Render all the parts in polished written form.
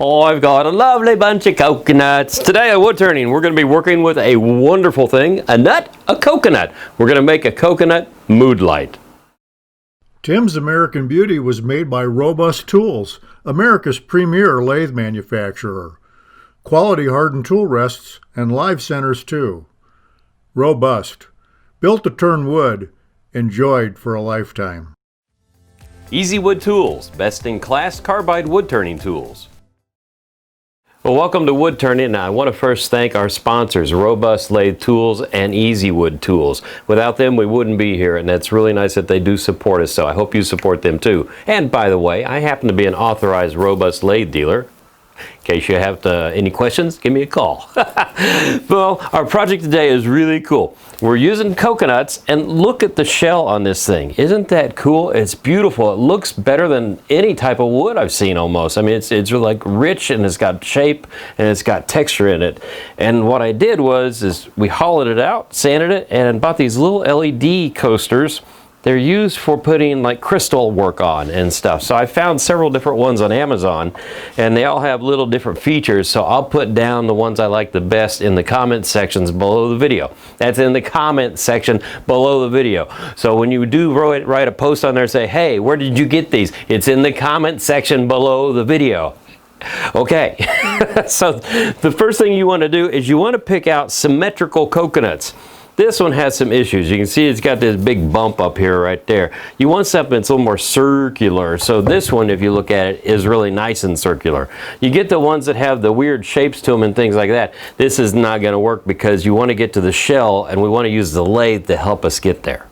Oh, I've got a lovely bunch of coconuts. Today at Woodturning, we're going to be working with a wonderful thing, a nut, a coconut. We're going to make a coconut mood light. Tim's American Beauty was made by Robust Tools, America's premier lathe manufacturer. Quality hardened tool rests and live centers too. Robust. Built to turn wood. Enjoyed for a lifetime. Easy Wood Tools, best-in-class carbide wood turning tools. Well, welcome to Woodturning, and I want to first thank our sponsors, Robust Lathe Tools and Easy Wood Tools. Without them, we wouldn't be here, and that's really nice that they do support us, so I hope you support them too. And by the way, I happen to be an authorized Robust Lathe dealer. In case you have any questions, give me a call. Well, our project today is really cool. We're using coconuts, and look at the shell on this thing. Isn't that cool? It's beautiful. It looks better than any type of wood I've seen almost. I mean, it's like rich, and it's got shape, and it's got texture in it. And what I did is we hollowed it out, sanded it, and bought these little LED coasters. They're used for putting like crystal work on and stuff. So I found several different ones on Amazon, and they all have little different features. So I'll put down the ones I like the best in the comment sections below the video. That's in the comment section below the video. So when you do write a post on there and say, hey, where did you get these? It's in the comment section below the video. Okay, so the first thing you want to do is you want to pick out symmetrical coconuts. This one has some issues. You can see it's got this big bump up here right there. You want something that's a little more circular. So this one, if you look at it, is really nice and circular. You get the ones that have the weird shapes to them and things like that. This is not going to work because you want to get to the shell, and we want to use the lathe to help us get there.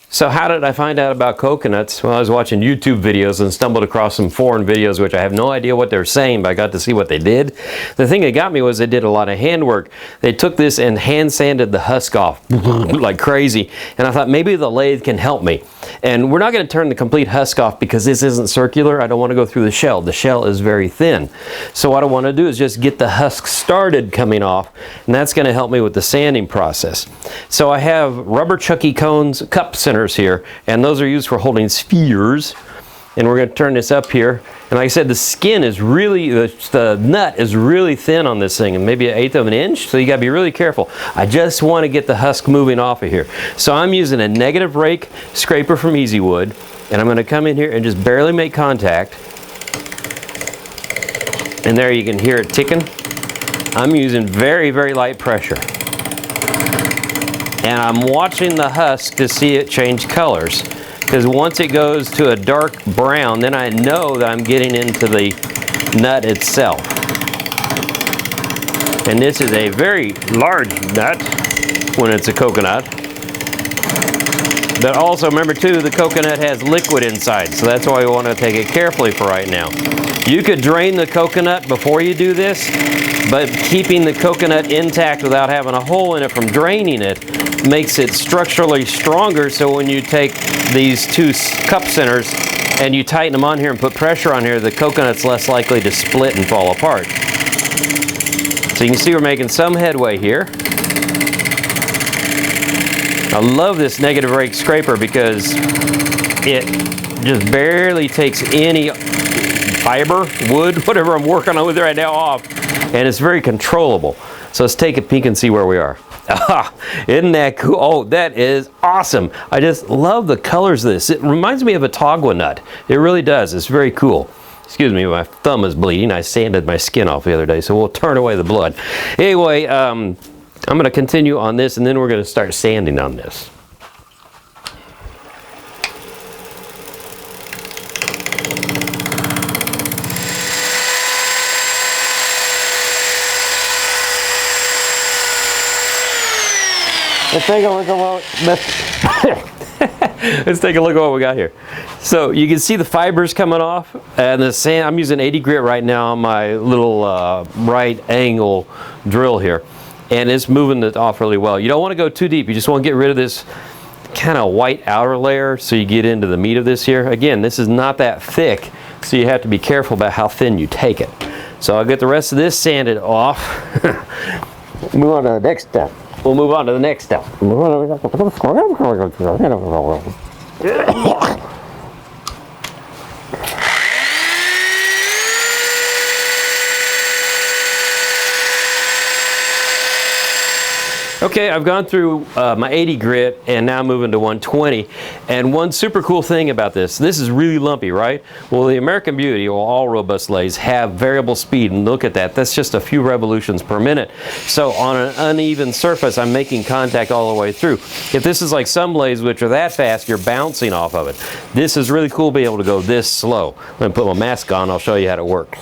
So how did I find out about coconuts? Well, I was watching YouTube videos and stumbled across some foreign videos, which I have no idea what they're saying, but I got to see what they did. The thing that got me was they did a lot of handwork. They took this and hand sanded the husk off like crazy. And I thought maybe the lathe can help me. And we're not going to turn the complete husk off because this isn't circular. I don't want to go through the shell. The shell is very thin. So what I want to do is just get the husk started coming off, and that's going to help me with the sanding process. So I have rubber chucky cones, cup centers here, and those are used for holding spheres. And we're going to turn this up here, and like I said, the skin is really, the nut is really thin on this thing, and maybe 1/8 of an inch, so you got to be really careful. I just want to get the husk moving off of here. So I'm using a negative rake scraper from Easy Wood, and I'm going to come in here and just barely make contact. And there you can hear it ticking. I'm using very, very light pressure. And I'm watching the husk to see it change colors. Because once it goes to a dark brown, then I know that I'm getting into the nut itself. And this is a very large nut when it's a coconut. But also remember too, the coconut has liquid inside, so that's why we want to take it carefully for right now. You could drain the coconut before you do this, but keeping the coconut intact without having a hole in it from draining it makes it structurally stronger, so when you take these two cup centers and you tighten them on here and put pressure on here, the coconut's less likely to split and fall apart. So you can see we're making some headway here. I love this negative rake scraper because it just barely takes any fiber, wood, whatever I'm working on with it right now off, and it's very controllable. So let's take a peek and see where we are. Isn't that cool? Oh, that is awesome. I just love the colors of this. It reminds me of a tagua nut. It really does. It's very cool. Excuse me, my thumb is bleeding. I sanded my skin off the other day, so we'll turn away the blood. Anyway, I'm going to continue on this, and then we're going to start sanding on this. Let's take a look at what we got here. So you can see the fibers coming off, and the sand. I'm using 80 grit right now on my little right angle drill here, and it's moving it off really well. You don't want to go too deep. You just want to get rid of this kind of white outer layer so you get into the meat of this here. Again, this is not that thick, so you have to be careful about how thin you take it. So I'll get the rest of this sanded off. Move on to the next step. We'll move on to the next step. Okay, I've gone through my 80 grit and now moving to 120. And one super cool thing about this is really lumpy, right? Well, the American Beauty, or all robust lathes, have variable speed, and look at that. That's just a few revolutions per minute. So on an uneven surface, I'm making contact all the way through. If this is like some lathes which are that fast, you're bouncing off of it. This is really cool being able to go this slow. I'm going to put my mask on, I'll show you how to work.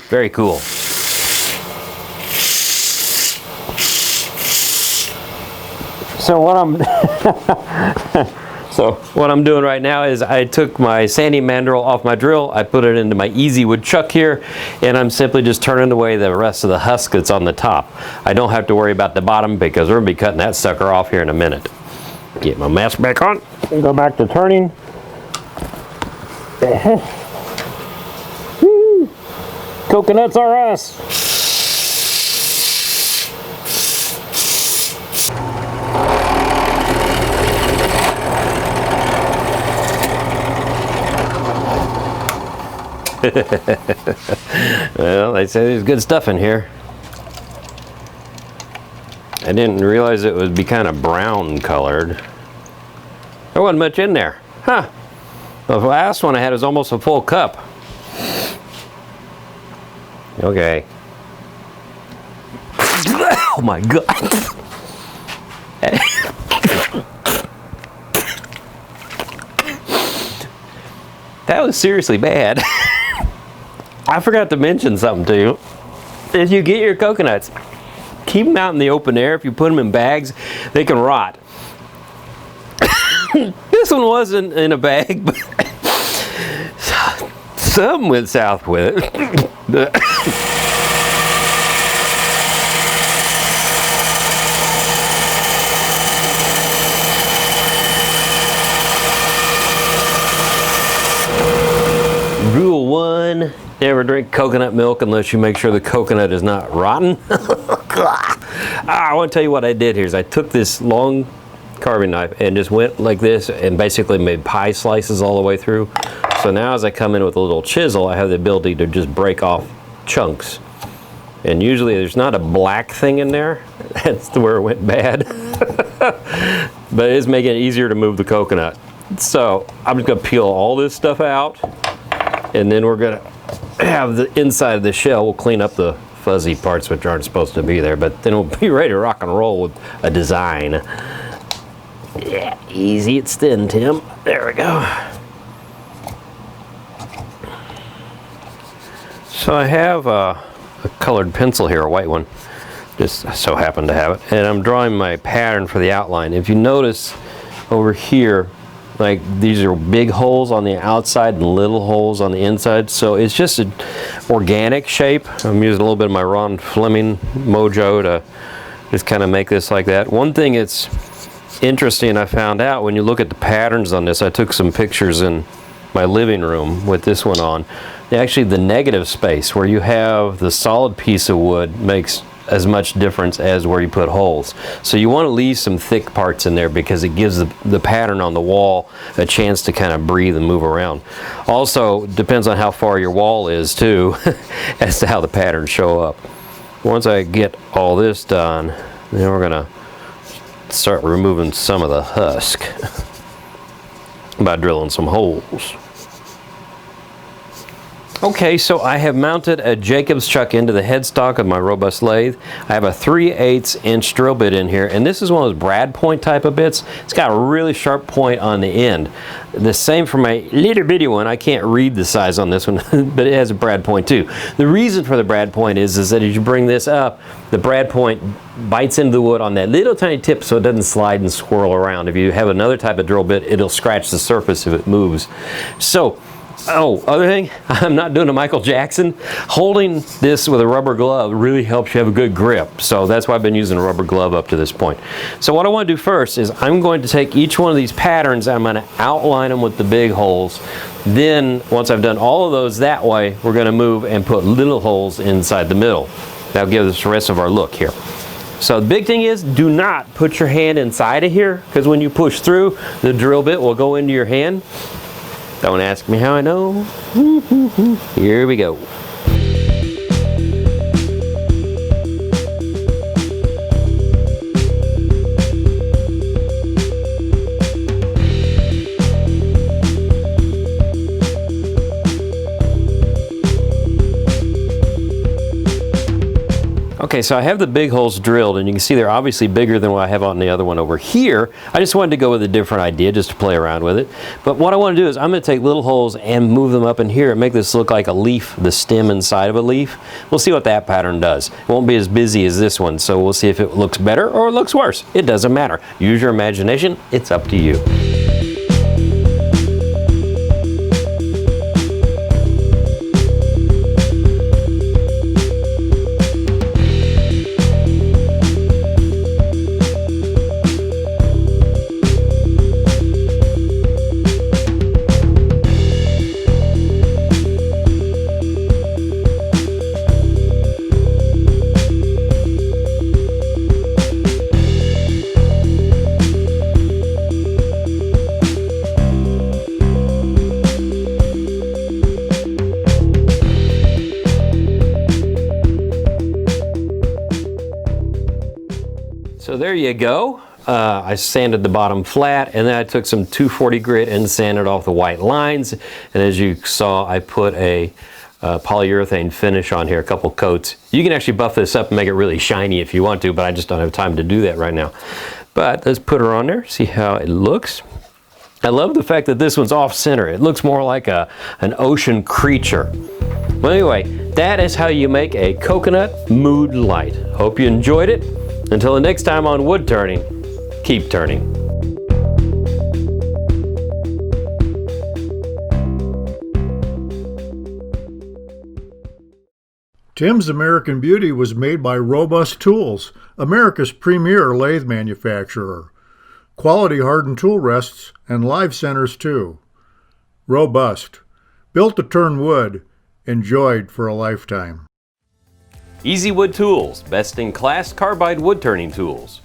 Very cool. So what I'm doing right now is I took my sanding mandrel off my drill, I put it into my Easy Wood chuck here, and I'm simply just turning away the rest of the husk that's on the top. I don't have to worry about the bottom because we're going to be cutting that sucker off here in a minute. Get my mask back on and go back to turning. Coconuts are us. Well, they say there's good stuff in here. I didn't realize it would be kind of brown colored. There wasn't much in there. Huh. The last one I had was almost a full cup. Okay. Oh my God. That was seriously bad. I forgot to mention something to you. If you get your coconuts, keep them out in the open air. If you put them in bags, they can rot. This one wasn't in a bag, but something went south with it. Rule 1, never drink coconut milk unless you make sure the coconut is not rotten. I want to tell you what I did here is I took this long carving knife and just went like this and basically made pie slices all the way through. So now as I come in with a little chisel, I have the ability to just break off chunks. And usually there's not a black thing in there. That's where it went bad. But it is making it easier to move the coconut. So I'm just going to peel all this stuff out, and then we're going to have the inside of the shell. We'll clean up the fuzzy parts which aren't supposed to be there, but then we'll be ready to rock and roll with a design. Yeah, easy, it's thin, Tim. There we go. So I have a colored pencil here, a white one. Just so happen to have it. And I'm drawing my pattern for the outline. If you notice over here, like these are big holes on the outside and little holes on the inside. So it's just an organic shape. I'm using a little bit of my Ron Fleming mojo to just kind of make this like that. One thing it's interesting I found out when you look at the patterns on this, I took some pictures in my living room with this one on. Actually, the negative space where you have the solid piece of wood makes as much difference as where you put holes. So you want to leave some thick parts in there because it gives the pattern on the wall a chance to kind of breathe and move around. Also, depends on how far your wall is too, as to how the patterns show up. Once I get all this done, then we're gonna start removing some of the husk by drilling some holes. Okay, so I have mounted a Jacobs chuck into the headstock of my robust lathe. I have a 3/8 inch drill bit in here, and this is one of those brad point type of bits. It's got a really sharp point on the end. The same for my little bitty one. I can't read the size on this one, but it has a brad point too. The reason for the brad point is that as you bring this up, the brad point bites into the wood on that little tiny tip so it doesn't slide and swirl around. If you have another type of drill bit, it'll scratch the surface if it moves. So, oh, other thing, I'm not doing a Michael Jackson. Holding this with a rubber glove really helps you have a good grip. So that's why I've been using a rubber glove up to this point. So what I want to do first is I'm going to take each one of these patterns and I'm going to outline them with the big holes. Then once I've done all of those that way, we're going to move and put little holes inside the middle. That'll give us the rest of our look here. So the big thing is, do not put your hand inside of here, because when you push through, the drill bit will go into your hand. Don't ask me how I know. Here we go. Okay, so I have the big holes drilled, and you can see they're obviously bigger than what I have on the other one over here. I just wanted to go with a different idea just to play around with it. But what I want to do is I'm going to take little holes and move them up in here and make this look like a leaf, the stem inside of a leaf. We'll see what that pattern does. It won't be as busy as this one, so we'll see if it looks better or it looks worse. It doesn't matter. Use your imagination. It's up to you. So there you go. I sanded the bottom flat, and then I took some 240 grit and sanded off the white lines. And as you saw, I put a polyurethane finish on here, a couple coats. You can actually buff this up and make it really shiny if you want to, but I just don't have time to do that right now. But let's put her on there, see how it looks. I love the fact that this one's off center. It looks more like an ocean creature. Well, anyway, that is how you make a coconut mood light. Hope you enjoyed it. Until the next time on Wood Turning, keep turning. Tim's American Beauty was made by Robust Tools, America's premier lathe manufacturer. Quality hardened tool rests and live centers too. Robust. Built to turn wood. Enjoyed for a lifetime. Easy Wood Tools, best in class carbide wood turning tools.